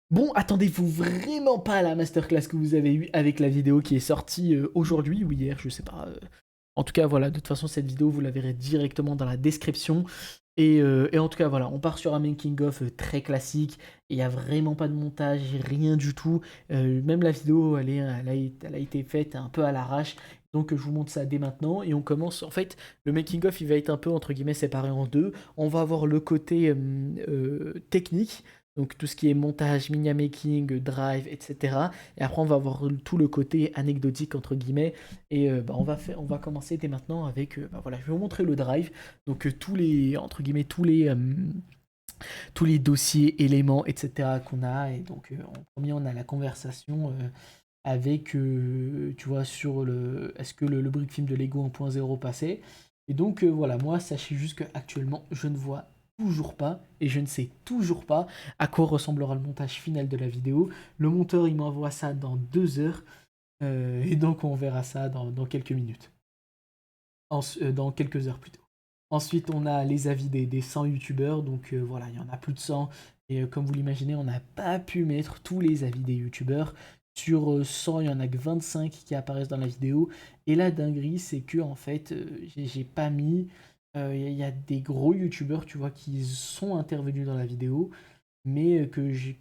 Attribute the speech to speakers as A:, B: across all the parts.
A: Bon, attendez-vous vraiment pas à la masterclass que vous avez eue avec la vidéo qui est sortie aujourd'hui ou hier, je sais pas. En tout cas, voilà, de toute façon, cette vidéo, vous la verrez directement dans la description. Et en tout cas, voilà, on part sur un making-of très classique. Il n'y a vraiment pas de montage, rien du tout. Même la vidéo, elle a été faite un peu à l'arrache. Donc, je vous montre ça dès maintenant. Et on commence. En fait, le making-of, il va être un peu, entre guillemets, séparé en deux. On va avoir le côté technique. Donc tout ce qui est montage, mini-making, drive, etc. Et après, on va avoir tout le côté anecdotique, entre guillemets. Et on va commencer dès maintenant avec, voilà, je vais vous montrer le drive. Donc tous les, entre guillemets, tous les dossiers, éléments, etc. qu'on a. Et donc en premier, on a la conversation avec, tu vois, sur le, est-ce que le brick film de Lego 1.0 passait. Et donc voilà, moi, sachez juste qu'actuellement, je ne vois toujours pas, et je ne sais toujours pas à quoi ressemblera le montage final de la vidéo. Le monteur, il m'envoie ça dans 2 heures, et donc on verra ça dans quelques minutes. Dans quelques heures plutôt. Ensuite, on a les avis des 100 youtubeurs. Donc voilà, il y en a plus de 100. Et comme vous l'imaginez, on n'a pas pu mettre tous les avis des youtubeurs. Sur 100, il n'y en a que 25 qui apparaissent dans la vidéo. Et la dinguerie, c'est que en fait, j'ai pas mis. Il y a des gros youtubeurs, tu vois, qui sont intervenus dans la vidéo, mais que j'ai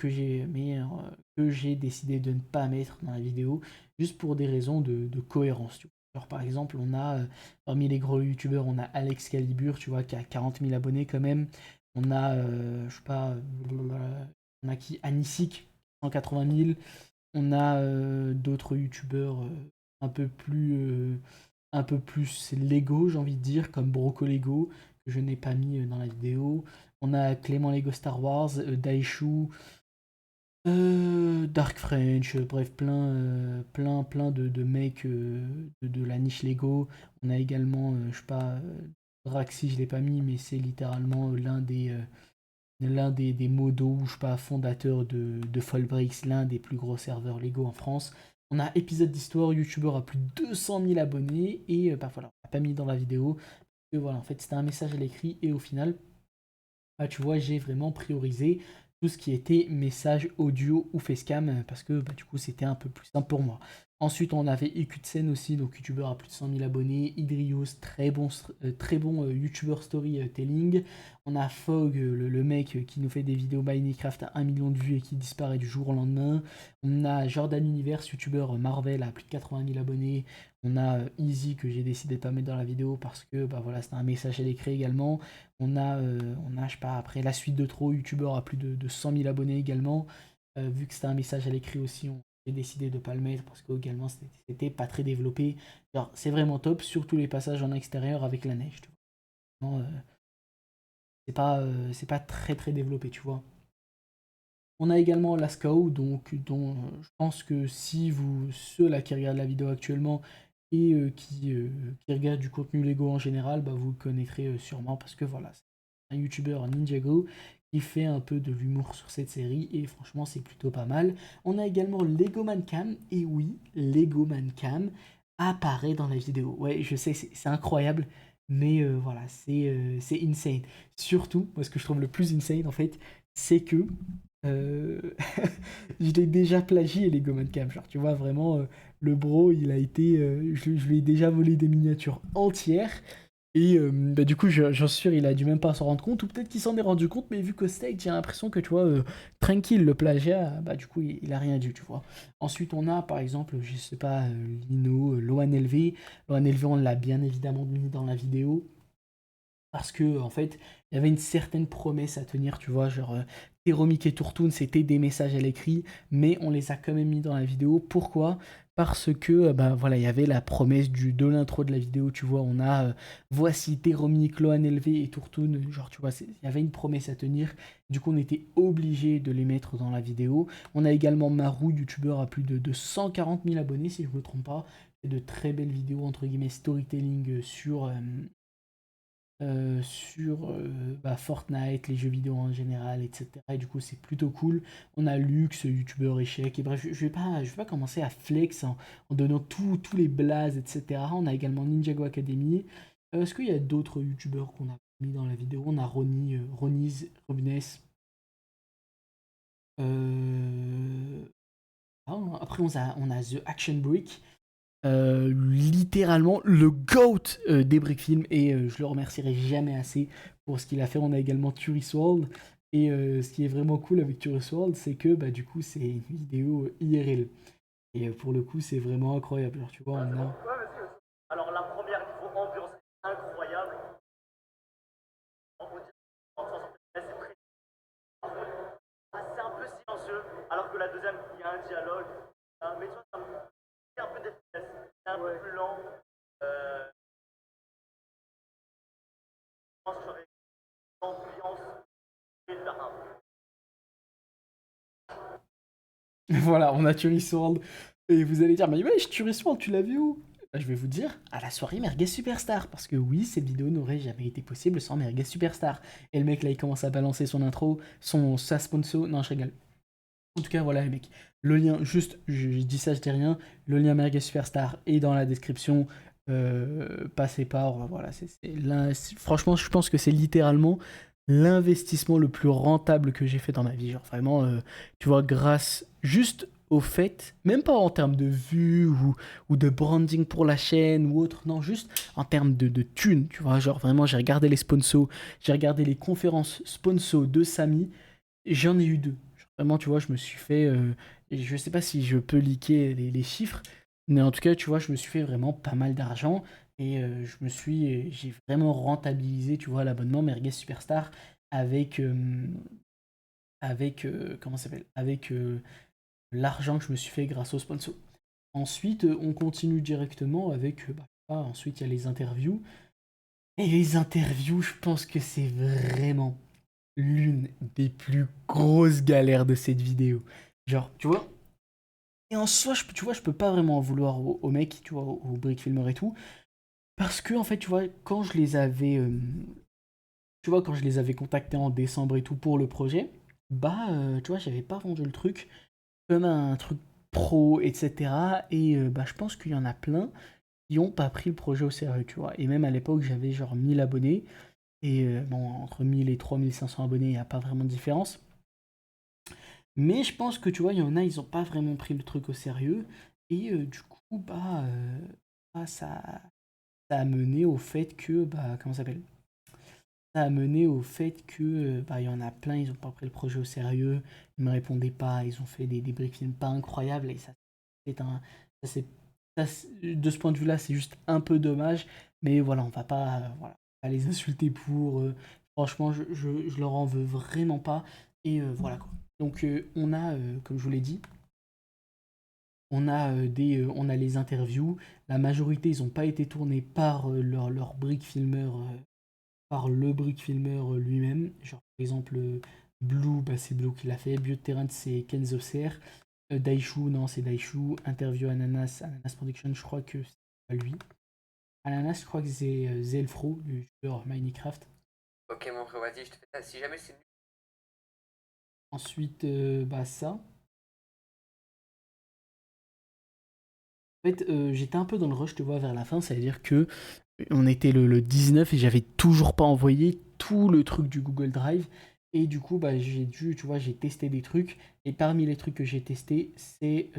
A: décidé de ne pas mettre dans la vidéo, juste pour des raisons de cohérence. Tu vois. Alors par exemple, on a parmi les gros youtubeurs, on a Alex Calibur, tu vois, qui a 40 000 abonnés quand même. On a, je sais pas, on a qui Anisik, 180 000. On a d'autres youtubeurs un peu plus Lego, j'ai envie de dire, comme Broco Lego, que je n'ai pas mis dans la vidéo. On a Clément Lego Star Wars, Daishu, Dark French, bref, plein de mecs de la niche Lego. On a également, je sais pas, Draxi, je l'ai pas mis, mais c'est littéralement l'un des modos, je sais pas, fondateurs de Fallbreaks, l'un des plus gros serveurs Lego en France. On a épisode d'histoire, youtubeur à plus de 200 000 abonnés, et bah voilà, on l'a pas mis dans la vidéo. Et voilà, en fait, c'était un message à l'écrit, et au final, bah, tu vois, j'ai vraiment priorisé tout ce qui était message audio ou facecam parce que bah, du coup c'était un peu plus simple pour moi. Ensuite, on avait Ikutsen aussi, donc youtubeur à plus de 100 000 abonnés. Idrios, très bon youtubeur storytelling. On a Fog, le mec qui nous fait des vidéos Minecraft à 1 million de vues et qui disparaît du jour au lendemain. On a Jordan Universe, youtubeur Marvel à plus de 80 000 abonnés. On a Easy que j'ai décidé de pas mettre dans la vidéo parce que bah voilà, c'était un message à l'écrit également. Je sais pas, après la suite de trop, youtubeur à plus de 100 000 abonnés également. Vu que c'était un message à l'écrit aussi, j'ai décidé de pas le mettre parce que également c'était pas très développé. Alors c'est vraiment top, surtout les passages en extérieur avec la neige. Tu vois. Vraiment, c'est pas très très développé, tu vois. On a également Lascaux, donc dont je pense que si vous, ceux là qui regardent la vidéo actuellement et qui regardent du contenu Lego en général, bah, vous le connaîtrez sûrement parce que voilà, c'est un youtubeur Ninjago qui fait un peu de l'humour sur cette série et franchement c'est plutôt pas mal. On a également Lego Man Cam, et oui, Lego Man Cam apparaît dans la vidéo. Ouais, je sais, c'est incroyable, mais voilà, c'est insane. Surtout, moi ce que je trouve le plus insane en fait, c'est que euh, je l'ai déjà plagié les Goman Cam. Genre, tu vois, vraiment, le bro, il a été. Je lui ai déjà volé des miniatures entières. Et bah, du coup, j'en suis sûr, il a dû même pas s'en rendre compte. Ou peut-être qu'il s'en est rendu compte, mais vu qu'au stage, j'ai l'impression que, tu vois, tranquille, le plagiat, bah, du coup, il a rien dû, tu vois. Ensuite, on a, par exemple, je sais pas, Lino, Loan LV. Loan LV, on l'a bien évidemment mis dans la vidéo parce que en fait, il y avait une certaine promesse à tenir, tu vois, genre Teromik et Tourtoun, c'était des messages à l'écrit, mais on les a quand même mis dans la vidéo. Pourquoi? Parce que bah voilà, il y avait la promesse de l'intro de la vidéo, tu vois, on a voici Teromik, Loan LV et Tourtoun, genre tu vois, il y avait une promesse à tenir, du coup on était obligé de les mettre dans la vidéo. On a également Marou, youtubeur à plus de 140 000 abonnés si je ne me trompe pas, et de très belles vidéos entre guillemets storytelling sur bah, Fortnite, les jeux vidéo en général, etc. Et du coup, c'est plutôt cool. On a Lux, youtubeur échec. Et bref, je vais pas commencer à flex en donnant tous les blazes, etc. On a également Ninjago Academy. Est-ce qu'il y a d'autres youtubeurs qu'on a mis dans la vidéo? On a Ronnie, Roniz, Rubnes, après on a The Action Brick, littéralement le GOAT des brick films, et je le remercierai jamais assez pour ce qu'il a fait. On a également Tourist World, et ce qui est vraiment cool avec Tourist World, c'est que bah, du coup c'est une vidéo IRL, et pour le coup c'est vraiment incroyable. Alors, tu vois, on a...
B: Alors la première niveau ambiance incroyable. On peut dire c'est un peu silencieux, alors que la deuxième, il y a un dialogue. Mais tu vois, ça me fait un peu d'FPS. C'est un peu plus lent. Je pense que j'aurais l'ambiance et de la rap.
A: Voilà, on a Tourist World, et vous allez dire, mais wesh, Tourist World, tu l'as vu où? Bah, je vais vous dire, à la soirée Merguez Superstar, parce que oui, cette vidéo n'aurait jamais été possible sans Merguez Superstar. Et le mec là, il commence à balancer son intro, sa sponsor, non, je rigole. En tout cas, voilà les mecs, le lien, juste, je dis ça, je dis rien, le lien Merguez Superstar est dans la description, passez par, voilà, franchement, je pense que c'est littéralement l'investissement le plus rentable que j'ai fait dans ma vie, genre vraiment, tu vois, grâce juste au fait, même pas en termes de vues ou de branding pour la chaîne ou autre, non, juste en termes de thunes, tu vois, genre vraiment, j'ai regardé les sponsors, j'ai regardé les conférences sponsors de Samy, j'en ai eu deux. Vraiment, tu vois, je me suis fait. Et je sais pas si je peux liquer les chiffres, mais en tout cas, tu vois, je me suis fait vraiment pas mal d'argent. Et j'ai vraiment rentabilisé, tu vois, l'abonnement Merguez Superstar avec. Comment ça s'appelle? Avec l'argent que je me suis fait grâce au sponsor. Ensuite, on continue directement avec. Ensuite, il y a les interviews. Et les interviews, je pense que c'est vraiment l'une des plus grosses galères de cette vidéo. Genre, tu vois, et en soi, tu vois, je peux pas vraiment en vouloir aux mecs, tu vois, aux brick filmers et tout, parce que, en fait, tu vois, quand je les avais, quand je les avais contactés en décembre et tout pour le projet, tu vois, j'avais pas vendu le truc comme un truc pro, etc. Et bah, je pense qu'il y en a plein qui ont pas pris le projet au sérieux, tu vois. Et même à l'époque, j'avais genre 1000 abonnés, et bon, entre 1000 et 3500 abonnés, il n'y a pas vraiment de différence. Mais je pense que tu vois, il y en a, ils ont pas vraiment pris le truc au sérieux. Et du coup, ça a mené au fait que, comment ça s'appelle? Ça a mené au fait que, il y en a plein, ils ont pas pris le projet au sérieux, ils me répondaient pas, ils ont fait des briefings pas incroyables, et ça, c'est un, ça, c'est, de ce point de vue-là, c'est juste un peu dommage. Mais voilà, on va pas, voilà, pas les insulter pour, franchement, je leur en veux vraiment pas. Et voilà quoi. Donc on a, comme je vous l'ai dit, on a les interviews. La majorité, ils n'ont pas été tournés par leur brick filmer, par le brick filmer lui-même. Genre par exemple Blue, c'est Blue qui l'a fait. Bioterrant, c'est Kenzo Ser. Daishu, non, c'est Daishu. Interview Ananas, Ananas Production, je crois que c'est pas lui. Ananas, je crois que c'est Zelfro, le youtubeur Minecraft.
B: Ok, mon frère, vas-y, je te fais ça. Si jamais c'est nul.
A: Ensuite, ça. En fait, j'étais un peu dans le rush, tu vois, vers la fin, c'est-à-dire que on était le 19 et j'avais toujours pas envoyé tout le truc du Google Drive. Et du coup, tu vois, j'ai testé des trucs. Et parmi les trucs que j'ai testés, c'est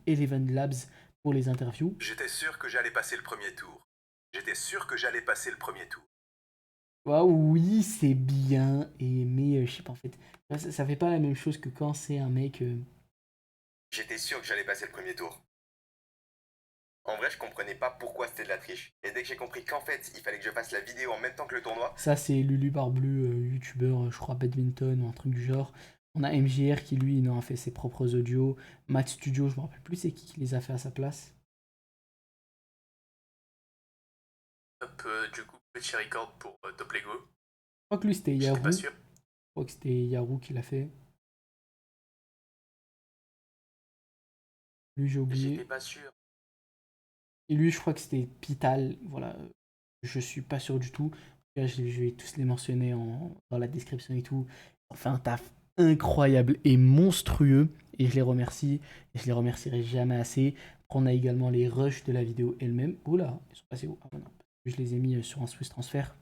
A: Eleven Labs pour les interviews.
C: J'étais sûr que j'allais passer le premier tour. J'étais sûr que j'allais passer le premier tour.
A: Waouh, oui, c'est bien. Mais je sais pas, en fait, ça fait pas la même chose que quand c'est un mec.
C: J'étais sûr que j'allais passer le premier tour. En vrai, je comprenais pas pourquoi c'était de la triche. Et dès que j'ai compris qu'en fait, il fallait que je fasse la vidéo en même temps que le tournoi,
A: Ça, c'est Lulu Barbelu, youtubeur, je crois, badminton ou un truc du genre. On a MJR qui, lui, a fait ses propres audios. Matt Studio, je me rappelle plus c'est qui les a fait à sa place.
D: Top, du coup, petit record pour Top Lego.
A: Je crois que lui, c'était
D: J'étais pas
A: Yarou.
D: sûr.
A: Je crois que c'était Yarou qui l'a fait. Lui, j'ai
D: J'étais
A: oublié.
D: pas sûr.
A: Et lui, je crois que c'était Pital. Voilà. Je suis pas sûr du tout. En tout cas, je vais tous les mentionner dans la description et tout. On fait un taf incroyable et monstrueux. Et je les remercie. Et je les remercierai jamais assez. On a également les rushs de la vidéo elle-même. Oula, ils sont passés où? Ah, non. Je les ai mis sur un Swiss Transfer.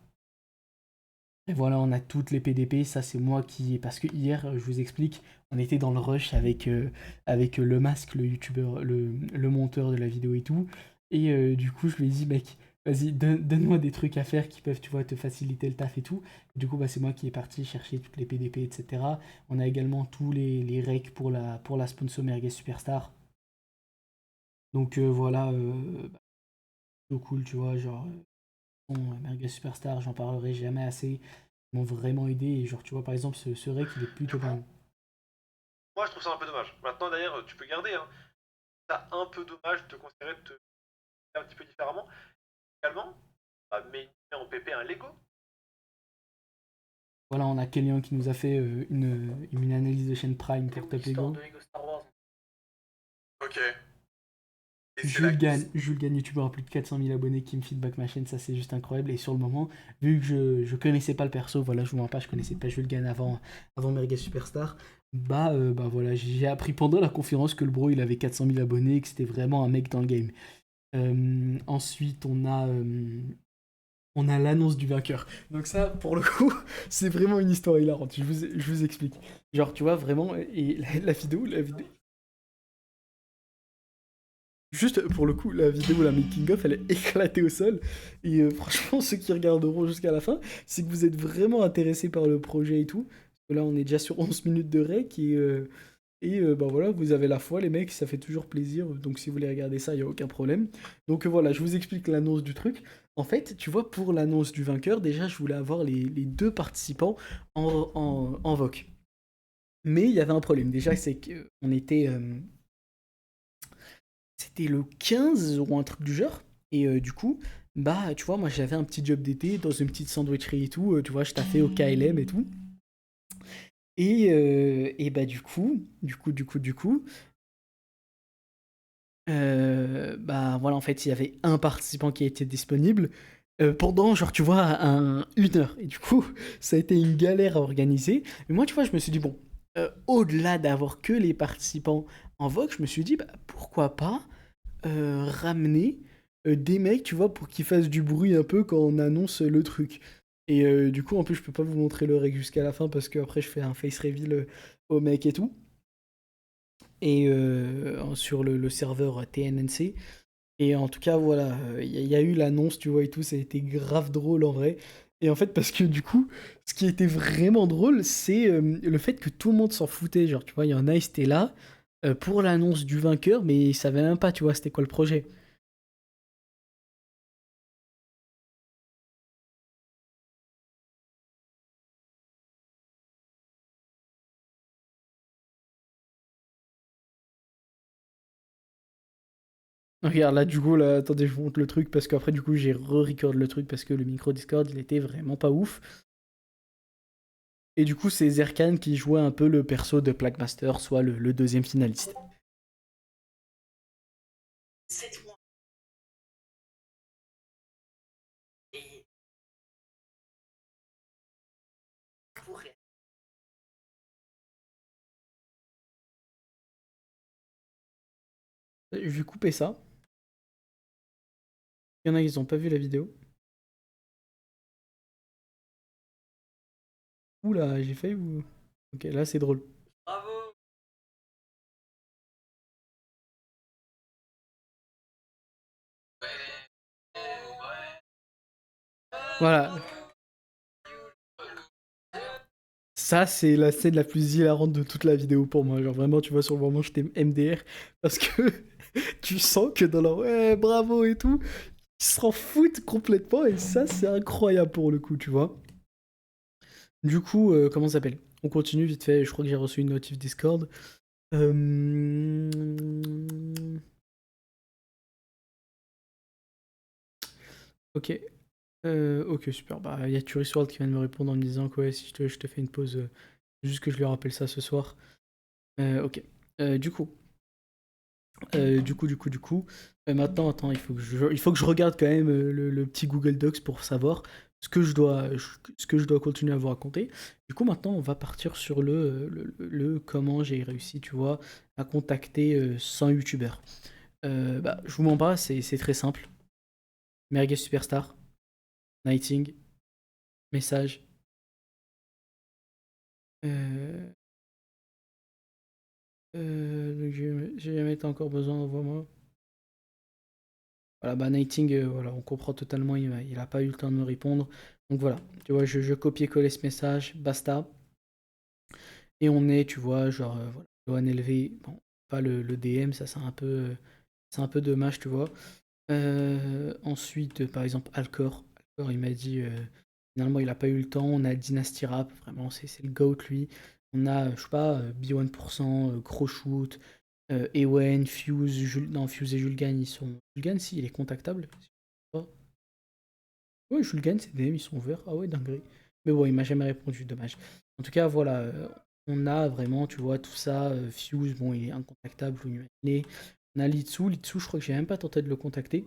A: Et voilà, on a toutes les PDP. Ça, c'est moi qui. Parce que hier, je vous explique, on était dans le rush avec le masque, le youtubeur, le monteur de la vidéo et tout. Et du coup, je lui ai dit, mec, vas-y, donne-moi des trucs à faire qui peuvent, tu vois, te faciliter le taf et tout. Du coup, bah, c'est moi qui est parti chercher toutes les PDP, etc. On a également tous les recs pour la sponsor Merguez Superstar. Donc voilà, plutôt cool, tu vois, genre, Merguez Superstar, j'en parlerai jamais assez. Ils m'ont vraiment aidé. Et genre, tu vois, par exemple, ce rec, il est plutôt
E: Du
A: pas
E: coup,
A: mal.
E: moi je trouve ça un peu dommage. Maintenant d'ailleurs, tu peux garder, hein. Ça un peu dommage, je te conseillerais de te faire un petit peu différemment. Également, bah, mais en PP un Lego.
A: Voilà, on a quelqu'un qui nous a fait une analyse de chaîne Prime pour Top
B: l'histoire
A: Lego.
B: de Lego Star Wars.
C: Ok. Et c'est là.
A: Jules Gagne, youtubeur à plus de 400 000 abonnés qui me feedback ma chaîne, ça c'est juste incroyable. Et sur le moment, vu que je connaissais pas le perso, voilà, je vous mens pas, je connaissais pas Jules Gagne avant Merguez Superstar, bah voilà, j'ai appris pendant la conférence que le bro il avait 400 000 abonnés et que c'était vraiment un mec dans le game. Ensuite, on a l'annonce du vainqueur. Donc ça, pour le coup, c'est vraiment une histoire hilarante. Je vous explique. Genre, tu vois, vraiment, et la vidéo... Juste pour le coup, la vidéo, la making of, elle est éclatée au sol. Et franchement, ceux qui regarderont jusqu'à la fin, c'est que vous êtes vraiment intéressés par le projet et tout. Parce que là, on est déjà sur 11 minutes de rec bah voilà, vous avez la foi, les mecs, ça fait toujours plaisir. Donc si vous voulez regarder ça, il n'y a aucun problème. Donc voilà, je vous explique l'annonce du truc. En fait, tu vois, pour l'annonce du vainqueur, déjà, je voulais avoir les deux participants en voc. Mais il y avait un problème. Déjà, c'est qu'on était. C'était le 15 ou un truc du genre. Et du coup, bah, tu vois, moi j'avais un petit job d'été dans une petite sandwicherie et tout. Tu vois, je taffais au KLM et tout. Et bah, bah voilà, en fait, il y avait un participant qui était disponible pendant, genre, tu vois, une heure. Et du coup, ça a été une galère à organiser. Mais moi, tu vois, je me suis dit, bon, au-delà d'avoir que les participants en vogue, je me suis dit, bah, pourquoi pas ramener des mecs, tu vois, pour qu'ils fassent du bruit un peu quand on annonce le truc. Et du coup, en plus, je peux pas vous montrer le rec jusqu'à la fin parce que après je fais un face reveal au mec et tout. Et sur le serveur TNNC. Et en tout cas, voilà, y a eu l'annonce, tu vois, et tout, ça a été grave drôle en vrai. Et en fait, parce que du coup, ce qui était vraiment drôle, c'est le fait que tout le monde s'en foutait. Genre, tu vois, il y en a, ils étaient là pour l'annonce du vainqueur, mais ils savaient même pas, tu vois, c'était quoi le projet. Regarde, là, du coup, là, attendez, je vous montre le truc, parce qu'après, du coup, j'ai re-record le truc, parce que le micro Discord, il était vraiment pas ouf. Et du coup, c'est Zerkan qui jouait un peu le perso de Plaguemaster, soit le deuxième finaliste. Je vais couper ça. Il y en a, ils ont pas vu la vidéo. Oula, j'ai failli ou... Ok, là, c'est drôle.
B: Bravo!
A: Voilà. Ça, c'est la scène la plus hilarante de toute la vidéo pour moi. Genre, vraiment, tu vois, sur le moment, j'étais MDR. Parce que tu sens que dans leur ouais, bravo et tout, ils s'en foutent complètement. Et ça, c'est incroyable pour le coup, tu vois. Du coup, comment ça s'appelle? On continue vite fait. Je crois que j'ai reçu une notif Discord. Euh... Ok. Ok, super. Bah, il y a Tourist World qui vient de me répondre en me disant que ouais, si je te fais une pause, juste que je lui rappelle ça ce soir. Ok. Du coup. Du coup. Maintenant, attends, il faut que je regarde quand même le petit Google Docs pour savoir ce que je dois continuer à vous raconter. Du coup, maintenant, on va partir sur le comment j'ai réussi, tu vois, à contacter 100 youtubeurs. Bah, je vous mens pas, c'est très simple. Merguez Superstar, Nighting, message, Euh, donc j'ai jamais été encore besoin, envoie-moi. Voilà, bah Nighting, voilà, on comprend totalement, il a pas eu le temps de me répondre. Donc voilà, tu vois, je copier-coller ce message, basta. Et on est, tu vois, genre, voilà, Loan élevé, bon, pas le DM, ça c'est un peu dommage, tu vois. Ensuite, par exemple, Alcor. Alcor, il m'a dit, finalement, il a pas eu le temps. On a Dynasty Rap, vraiment, c'est le GOAT, lui. On a, je sais pas, B1%, Gros Shoot, Ewen, Fuse, non, Fuse et Julgan, ils sont. Julgan, si, il est contactable. Si je sais pas. Ouais, Julgan, c'est DM, ils sont ouverts. Ah ouais, dinguerie. Mais bon, il m'a jamais répondu, dommage. En tout cas, voilà, on a vraiment, tu vois, tout ça. Fuse, bon, il est incontactable, vous l'imaginez. On a Litsu. Litsu, je crois que j'ai même pas tenté de le contacter.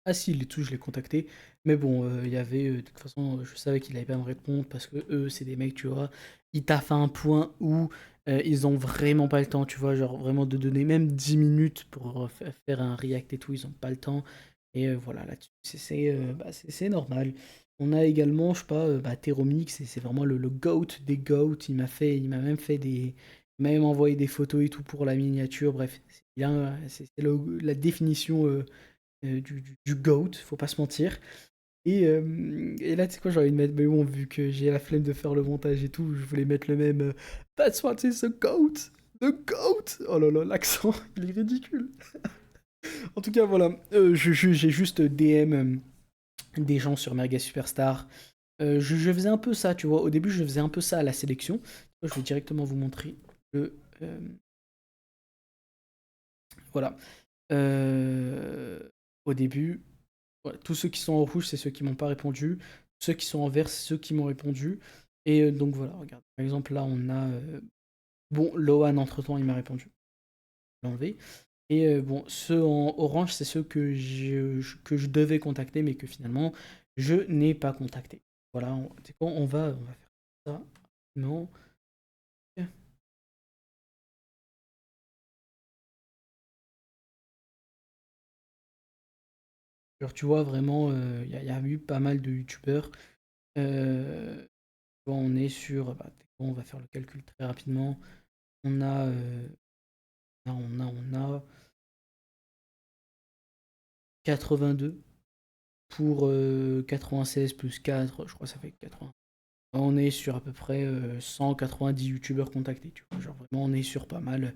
A: Ah si, Litsu, je l'ai contacté. Mais bon, il y avait, de toute façon, je savais qu'il allait pas me répondre parce que eux, c'est des mecs, tu vois, ils taffent à un point où ils ont vraiment pas le temps, tu vois, genre vraiment de donner même 10 minutes pour faire un react et tout, ils ont pas le temps. Et voilà, là-dessus, c'est normal. On a également, je sais pas, bah, Theromix, et c'est vraiment le GOAT des GOAT. Il m'a même fait des. Il m'a même envoyé des photos et tout pour la miniature. Bref, c'est bien, la définition du GOAT, faut pas se mentir. Et là, tu sais quoi, j'ai envie de mettre, mais bon, vu que j'ai la flemme de faire le montage et tout, je voulais mettre le même That's what is a goat! The GOAT! Oh là là, l'accent, il est ridicule. En tout cas, voilà, j'ai juste DM des gens sur Merguez Superstar. Je faisais un peu ça, tu vois. Au début, je faisais un peu ça à la sélection. Je vais directement vous montrer le. Voilà. Au début, voilà, tous ceux qui sont en rouge, c'est ceux qui m'ont pas répondu. Ceux qui sont en vert, c'est ceux qui m'ont répondu. Et donc voilà, regarde. Par exemple, là, on a. Bon, Lohan, entre-temps, il m'a répondu. Je l'ai enlevé. Et bon, ceux en orange, c'est ceux que je devais contacter, mais que finalement, je n'ai pas contacté. Voilà, c'est quoi, on va faire ça. Non. Alors, tu vois, vraiment, y a eu pas mal de youtubeurs. Euh, Bon, on est sur. Bah, on va faire le calcul très rapidement. On a. On a 82 pour 96 plus 4, je crois que ça fait 80. On est sur à peu près 190 youtubeurs contactés. Tu vois, genre vraiment, on est sur pas mal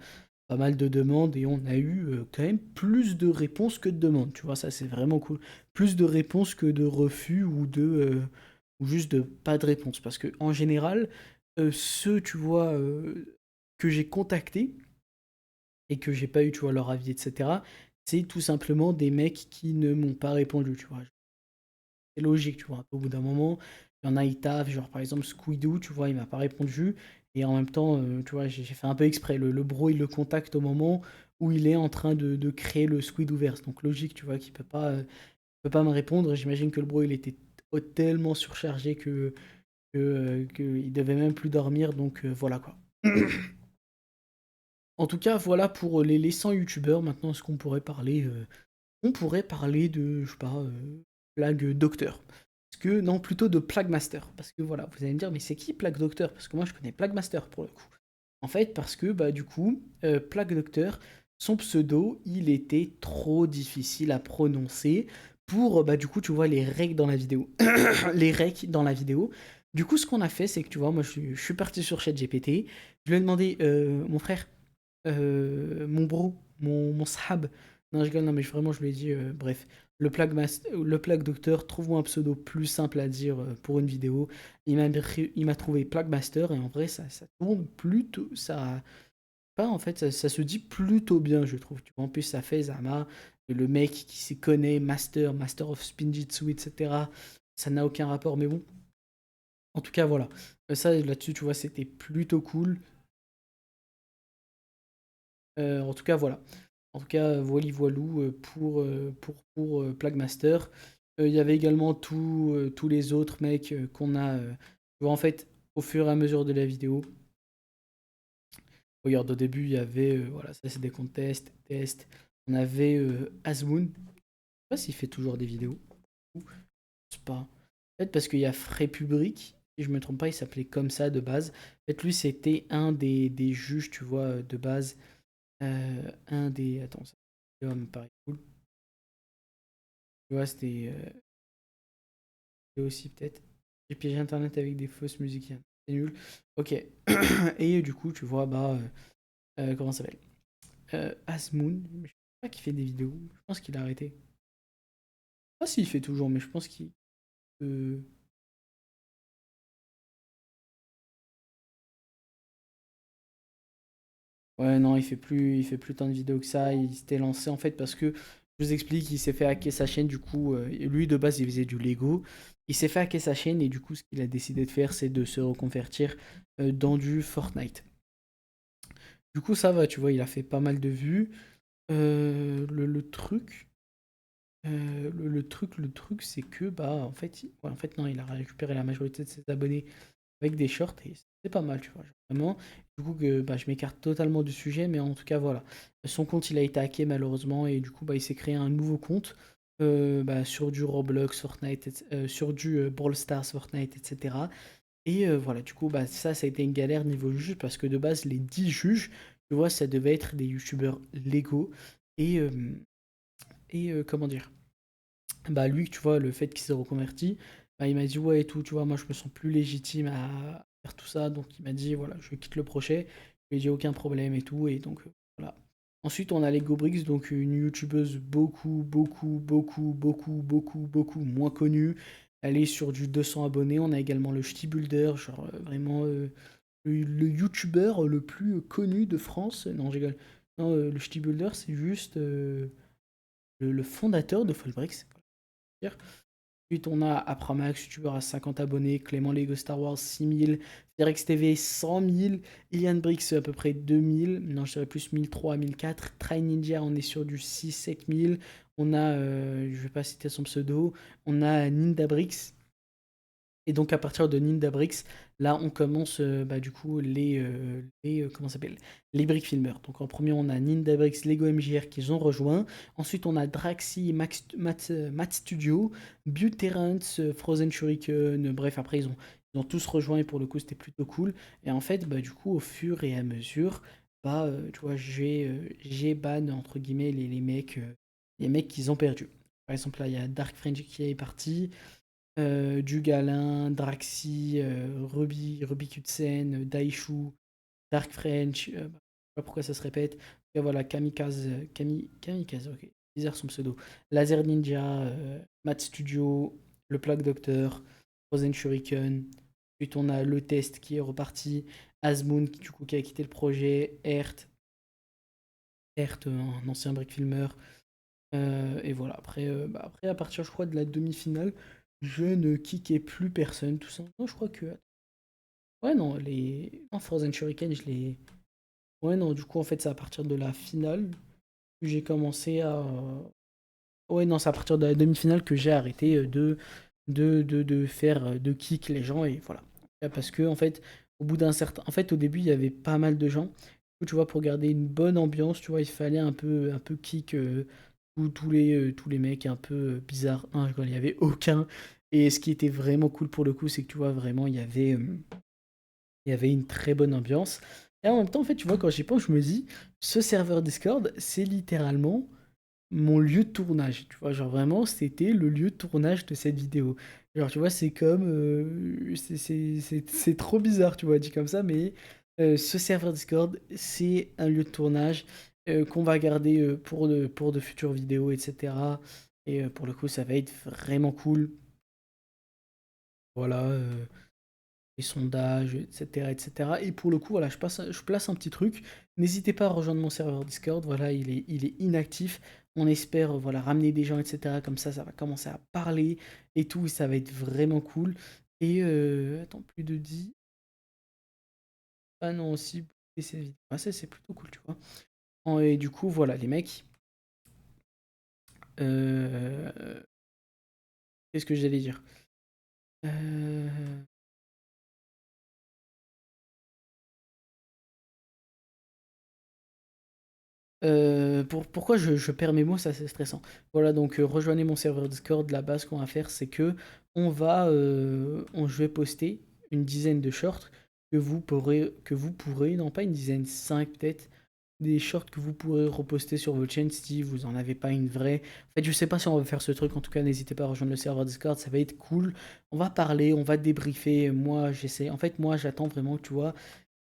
A: de demandes et on a eu quand même plus de réponses que de demandes. Tu vois, ça c'est vraiment cool. Plus de réponses que de refus ou juste de pas de réponse. Parce que en général, ceux, tu vois, que j'ai contactés et que j'ai pas eu, tu vois, leur avis, etc., c'est tout simplement des mecs qui ne m'ont pas répondu, tu vois. C'est logique, tu vois. Au bout d'un moment, il y en a, ils taffent, genre par exemple Squidoo, tu vois, il m'a pas répondu. Et en même temps, tu vois, j'ai fait un peu exprès. Le bro, il le contacte au moment où il est en train de créer le Squidooverse. Donc logique, tu vois, qu'il peut pas me répondre. J'imagine que le bro, il était tellement surchargé que il devait même plus dormir. Donc voilà quoi. En tout cas, voilà pour les 100 youtubeurs. Maintenant, est-ce qu'on pourrait parler on pourrait parler de, je sais pas, Plague Docteur. Parce que, non, plutôt de Plague Master. Parce que voilà, vous allez me dire, mais c'est qui Plague Docteur? Parce que moi, je connais Plague Master pour le coup. En fait, parce que, bah, du coup, Plague Docteur, son pseudo, il était trop difficile à prononcer pour, bah, du coup, tu vois, les règles dans la vidéo. Les règles dans la vidéo. Du coup, ce qu'on a fait, c'est que, tu vois, moi, je suis parti sur ChatGPT. Je lui ai demandé, mon frère, mon bro, mon sahab. Non, je rigole, non, mais vraiment, je lui ai dit, bref, le Plague Docteur, trouve-moi un pseudo plus simple à dire pour une vidéo. Il m'a trouvé Plague Master, et en vrai, ça tourne plutôt, ça, pas en fait, ça se dit plutôt bien, je trouve. Tu vois, en plus, ça fait Zama, le mec qui s'y connaît, Master of Spinjitzu, etc. Ça n'a aucun rapport, mais bon. En tout cas, voilà. Ça, là-dessus, tu vois, c'était plutôt cool. En tout cas, voilà. En tout cas, voili voilou pour Plague Master. Il y avait également tous les autres mecs qu'on a. Tu vois, en fait, au fur et à mesure de la vidéo. Regarde, au début, il y avait. Voilà, ça c'est des contests, tests. On avait Azmoon. Je sais pas s'il fait toujours des vidéos. Je sais pas. Peut-être parce qu'il y a Frépublic, si si je me trompe pas, il s'appelait comme ça de base. En fait, lui, c'était un des juges, tu vois, de base. Un des. Attends, ça me paraît cool. Tu vois, c'était aussi peut-être. J'ai piégé Internet avec des fausses musiques. C'est nul. Ok. Et du coup, tu vois, bah. Comment ça s'appelle? Asmoon. Je sais pas qu'il fait des vidéos. Je pense qu'il a arrêté. Je sais pas s'il fait toujours, mais je pense qu'il. euh, Ouais, non, il fait plus tant de vidéos que ça. Il s'était lancé en fait parce que, je vous explique, il s'est fait hacker sa chaîne. Du coup, lui de base, il faisait du Lego. Il s'est fait hacker sa chaîne et du coup, ce qu'il a décidé de faire, c'est de se reconvertir dans du Fortnite. Du coup, ça va, tu vois, il a fait pas mal de vues. Le truc, le truc, c'est que, bah, en fait, non, il a récupéré la majorité de ses abonnés avec des shorts et c'est pas mal, tu vois. Genre, vraiment. Du coup, bah, je m'écarte totalement du sujet, mais en tout cas, voilà. Son compte, il a été hacké malheureusement et du coup, bah, il s'est créé un nouveau compte bah, sur du Roblox, Fortnite, sur du Brawl Stars, Fortnite, etc. Et voilà, du coup, bah, ça a été une galère niveau juge parce que de base, les 10 juges, tu vois, ça devait être des youtubeurs légaux et, comment dire? Bah lui, tu vois, le fait qu'il s'est reconverti, bah, il m'a dit ouais et tout, tu vois, moi je me sens plus légitime à faire tout ça, donc il m'a dit voilà, je quitte le projet, je lui ai dit aucun problème et tout, et donc voilà. Ensuite, on a Lego Bricks, donc une youtubeuse beaucoup, beaucoup, beaucoup, beaucoup, beaucoup, beaucoup moins connue. Elle est sur du 200 abonnés. On a également le Ch'ti Builder, genre vraiment le youtubeur le plus connu de France. Non, je rigole. Non, le Ch'ti Builder, c'est juste le fondateur de Fallbricks. Ensuite, on a Apramax, youtubeur à 50 abonnés, Clément Lego Star Wars 6000, Ferex TV 100 000, Ilian Brix à peu près 2000, non je dirais plus 1003, 1004, Try Ninja on est sur du 6-7 000, on a, je vais pas citer son pseudo, on a Nindabrix, et donc à partir de Nindabrix, là on commence bah, du coup comment ça s'appelle, les Brick Filmers. Donc en premier on a Nindabrix, Lego MJR qui ont rejoint. Ensuite on a Draxi, Matt Studio, Buterance, Frozen Shuriken. Bref après ils ont tous rejoint et pour le coup c'était plutôt cool. Et en fait bah, du coup au fur et à mesure bah tu vois j'ai ban entre guillemets les mecs qu'ils ont perdu. Par exemple là il y a Dark French qui est parti. Dugalin, Draxi, Ruby Kutsen, Daishu, Dark French, je sais pas pourquoi ça se répète. Et voilà, Kamikaze, Kamikaze, ok, bizarre son pseudo. Laser Ninja, Matt Studio, le Plague Doctor, Frozen Shuriken. Ensuite, on a le test qui est reparti. Asmoon, qui, du coup, qui a quitté le projet. Ert, un ancien brick filmer. Et voilà, après, à partir, je crois, de la demi-finale, je ne kickais plus personne, tout ça. Non, je crois que. Ouais, non, non, Frozen Shuriken, je l'ai. Ouais, non, du coup, en fait, c'est à partir de la finale que j'ai commencé à. Ouais, non, c'est à partir de la demi-finale que j'ai arrêté de faire, de kick les gens, et voilà. Parce que, en fait, au bout d'un certain. En fait, au début, il y avait pas mal de gens. Du coup, tu vois, pour garder une bonne ambiance, tu vois, il fallait un peu kick tous les mecs un peu bizarres. Non, il n'y avait aucun. Et ce qui était vraiment cool pour le coup, c'est que tu vois, vraiment, il y avait une très bonne ambiance. Et en même temps, en fait, tu vois, quand j'y pense, je me dis, ce serveur Discord, c'est littéralement mon lieu de tournage. Tu vois, genre vraiment, c'était le lieu de tournage de cette vidéo. Genre, tu vois, c'est comme. C'est trop bizarre, tu vois, dit comme ça, mais ce serveur Discord, c'est un lieu de tournage qu'on va garder pour de futures vidéos, etc. Et pour le coup, ça va être vraiment cool. Voilà. Les sondages, etc., etc. Et pour le coup, voilà, je place un petit truc. N'hésitez pas à rejoindre mon serveur Discord. Voilà, il est inactif. On espère voilà, ramener des gens, etc. Comme ça va commencer à parler et tout. Et ça va être vraiment cool. Et attends, plus de 10. Ah non, aussi, et c'est vite. Ah, ça, c'est plutôt cool, tu vois. Et du coup, voilà, les mecs. Euh, Qu'est-ce que j'allais dire? Euh, pourquoi je perds mes mots, ça c'est stressant. Voilà, donc rejoignez mon serveur Discord. La base qu'on va faire, c'est que je vais poster une dizaine de shorts que vous pourrez, non pas une dizaine, 5 peut-être, des shorts que vous pourrez reposter sur votre chaîne si vous en avez pas une vraie. En fait, je sais pas si on va faire ce truc, en tout cas, n'hésitez pas à rejoindre le serveur Discord, ça va être cool. On va parler, on va débriefer. Moi, j'essaie. En fait, moi, j'attends vraiment, tu vois,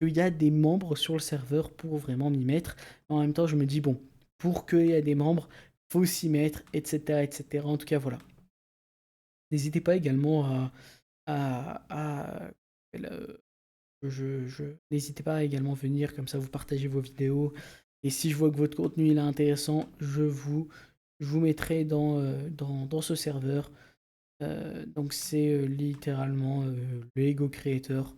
A: qu'il y a des membres sur le serveur pour vraiment m'y mettre. En même temps, je me dis, bon, pour qu'il y ait des membres, faut s'y mettre, etc., etc. En tout cas, voilà. N'hésitez pas également à n'hésitez pas à également venir, comme ça vous partagez vos vidéos. Et si je vois que votre contenu il est intéressant, je vous mettrai dans ce serveur. Donc c'est littéralement le Ego Creator.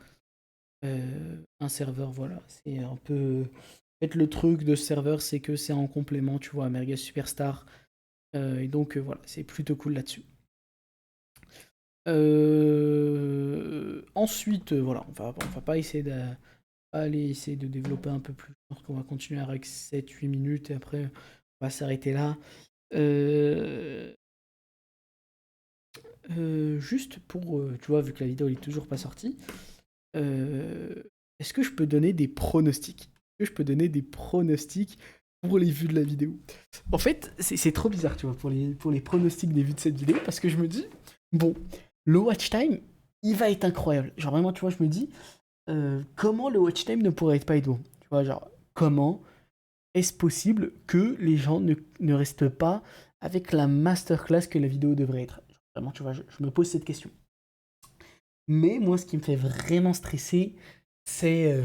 A: Un serveur, voilà. C'est un peu. En fait, le truc de ce serveur, c'est que c'est en complément, tu vois, à Merguez Superstar. Et donc voilà, c'est plutôt cool là-dessus. Ensuite, voilà, on va pas essayer essayer de développer un peu plus. Je pense qu'on va continuer avec 7-8 minutes et après on va s'arrêter là. Juste pour, tu vois, vu que la vidéo est toujours pas sortie, est-ce que je peux donner des pronostics? Est-ce que je peux donner des pronostics pour les vues de la vidéo? En fait, c'est trop bizarre, tu vois, pour les pronostics des vues de cette vidéo, parce que je me dis, bon, le watch time, il va être incroyable. Genre vraiment, tu vois, je me dis, comment le watch time ne pourrait pas être bon? Tu vois, genre, comment est-ce possible que les gens ne restent pas avec la masterclass que la vidéo devrait être? Genre, vraiment, tu vois, je me pose cette question. Mais moi, ce qui me fait vraiment stresser, c'est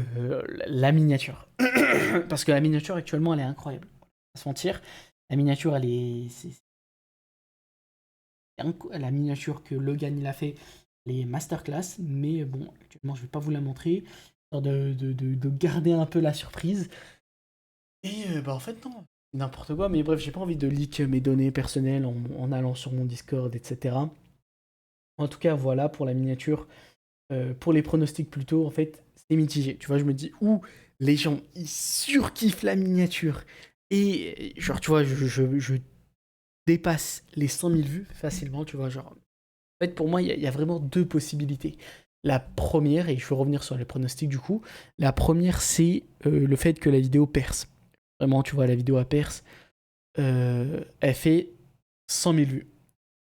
A: la miniature. Parce que la miniature, actuellement, elle est incroyable. On va pas se mentir. La miniature, elle est... La miniature que Logan, il a fait, les masterclass, mais bon, actuellement, je vais pas vous la montrer, histoire de garder un peu la surprise. Et bah en fait, non, n'importe quoi, mais bref, j'ai pas envie de leak mes données personnelles en allant sur mon Discord, etc. En tout cas, voilà pour la miniature. Pour les pronostics plutôt, en fait, c'est mitigé. Tu vois, je me dis, les gens, ils surkiffent la miniature. Et genre, tu vois, je dépasse les 100 000 vues facilement, tu vois, genre... En fait, pour moi, il y a vraiment deux possibilités. La première, et je vais revenir sur les pronostics du coup, la première, c'est le fait que la vidéo perce. Vraiment, tu vois, la vidéo a perce. Elle fait 100 000 vues.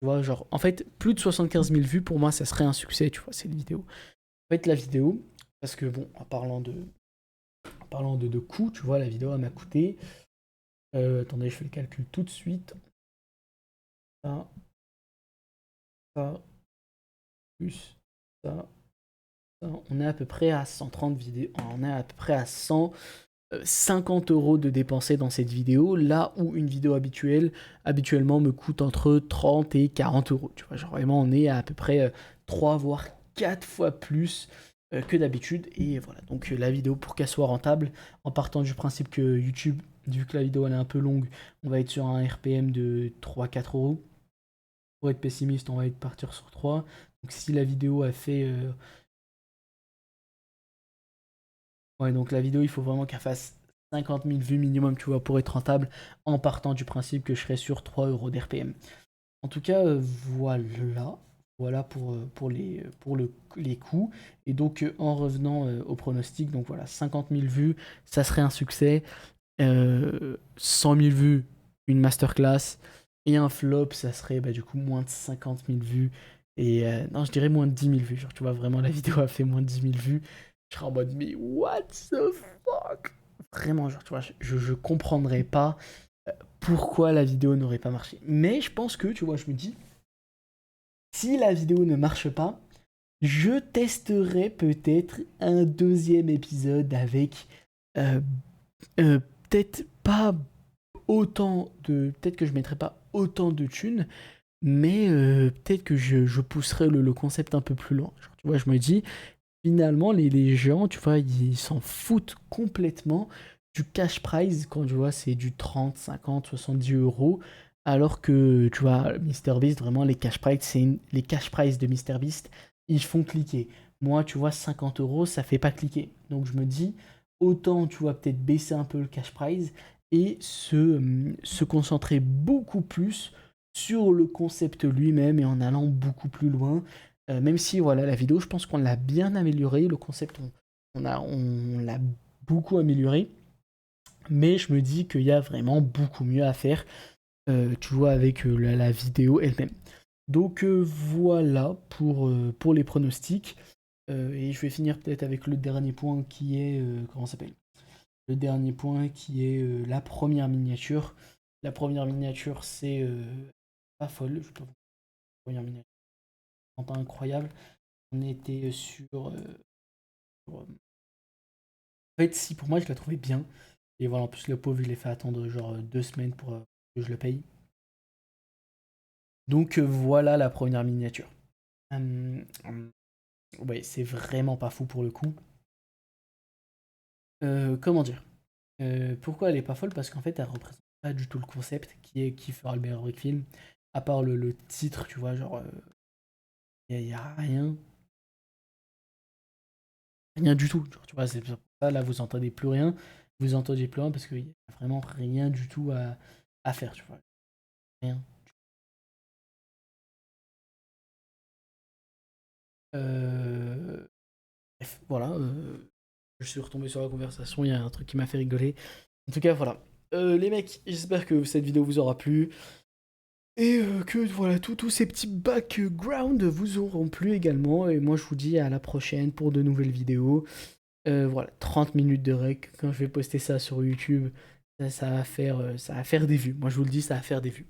A: Tu vois, genre, en fait, plus de 75 000 vues, pour moi, ça serait un succès, tu vois, cette vidéo. En fait, la vidéo, parce que bon, en parlant de coût, tu vois, la vidéo, elle m'a coûté... attendez, je fais le calcul tout de suite. Ça, plus ça, on est à peu près à 130 vidéos, on est à peu près à 150 € de dépensés dans cette vidéo, là où une vidéo habituellement me coûte entre 30 et 40 €. Tu vois, genre vraiment on est à peu près 3 voire 4 fois plus que d'habitude. Et voilà, donc la vidéo, pour qu'elle soit rentable, en partant du principe que YouTube, vu que la vidéo elle est un peu longue, on va être sur un RPM de 3-4 €. Pour être pessimiste, on va partir sur 3. Donc si la vidéo a fait... Ouais, donc la vidéo, il faut vraiment qu'elle fasse 50 000 vues minimum, tu vois, pour être rentable, en partant du principe que je serai sur 3 € d'RPM. En tout cas, voilà pour les coûts. Et donc, en revenant au pronostic, donc voilà, 50 000 vues, ça serait un succès. 100 000 vues, une masterclass. Et un flop, ça serait bah, du coup moins de 50 000 vues. Et non, je dirais moins de 10 000 vues. Genre, tu vois, vraiment, la vidéo a fait moins de 10 000 vues. Je serais en mode, mais what the fuck? Vraiment, genre, tu vois, je comprendrais pas pourquoi la vidéo n'aurait pas marché. Mais je pense que, tu vois, je me dis, si la vidéo ne marche pas, je testerai peut-être un deuxième épisode avec peut-être pas autant de... Peut-être que je mettrai pas autant de thunes, mais peut-être que je pousserai le concept un peu plus loin. Genre, tu vois, je me dis, finalement, les gens, tu vois, ils s'en foutent complètement du cash prize quand, tu vois, c'est du 30, 50, 70 €. Alors que, tu vois, MrBeast, vraiment, les cash prize de MrBeast, ils font cliquer. Moi, tu vois, 50 €, ça fait pas cliquer. Donc, je me dis, autant, tu vois, peut-être baisser un peu le cash prize et se concentrer beaucoup plus sur le concept lui-même et en allant beaucoup plus loin. Même si voilà, la vidéo, je pense qu'on l'a bien améliorée, le concept, on l'a beaucoup amélioré, mais je me dis qu'il y a vraiment beaucoup mieux à faire, tu vois, avec la vidéo elle-même. Donc voilà pour les pronostics. Et je vais finir peut-être avec le dernier point qui est, comment ça s'appelle? Le dernier point qui est la première miniature. La première miniature, c'est pas folle, je peux vous la première miniature, pas incroyable. On était en fait, si pour moi je la trouvais bien. Et voilà, en plus le pauvre, je l'ai fait attendre genre 2 semaines pour que je le paye. Donc voilà la première miniature. Ouais, c'est vraiment pas fou pour le coup. Comment dire? Pourquoi elle est pas folle? Parce qu'en fait, elle représente pas du tout le concept qui est qui fera le meilleur brick film. À part le titre, tu vois, genre, y a rien. Rien du tout. Genre, tu vois, c'est pour ça, là, vous entendez plus rien. Vous entendez plus rien parce qu'il y a vraiment rien du tout à faire, tu vois. Rien. Bref, voilà. Je suis retombé sur la conversation, il y a un truc qui m'a fait rigoler. En tout cas, voilà. Les mecs, j'espère que cette vidéo vous aura plu. Et que voilà, tous ces petits backgrounds vous auront plu également. Et moi, je vous dis à la prochaine pour de nouvelles vidéos. Voilà, 30 minutes de rec. Quand je vais poster ça sur YouTube, ça va faire des vues. Moi, je vous le dis, ça va faire des vues.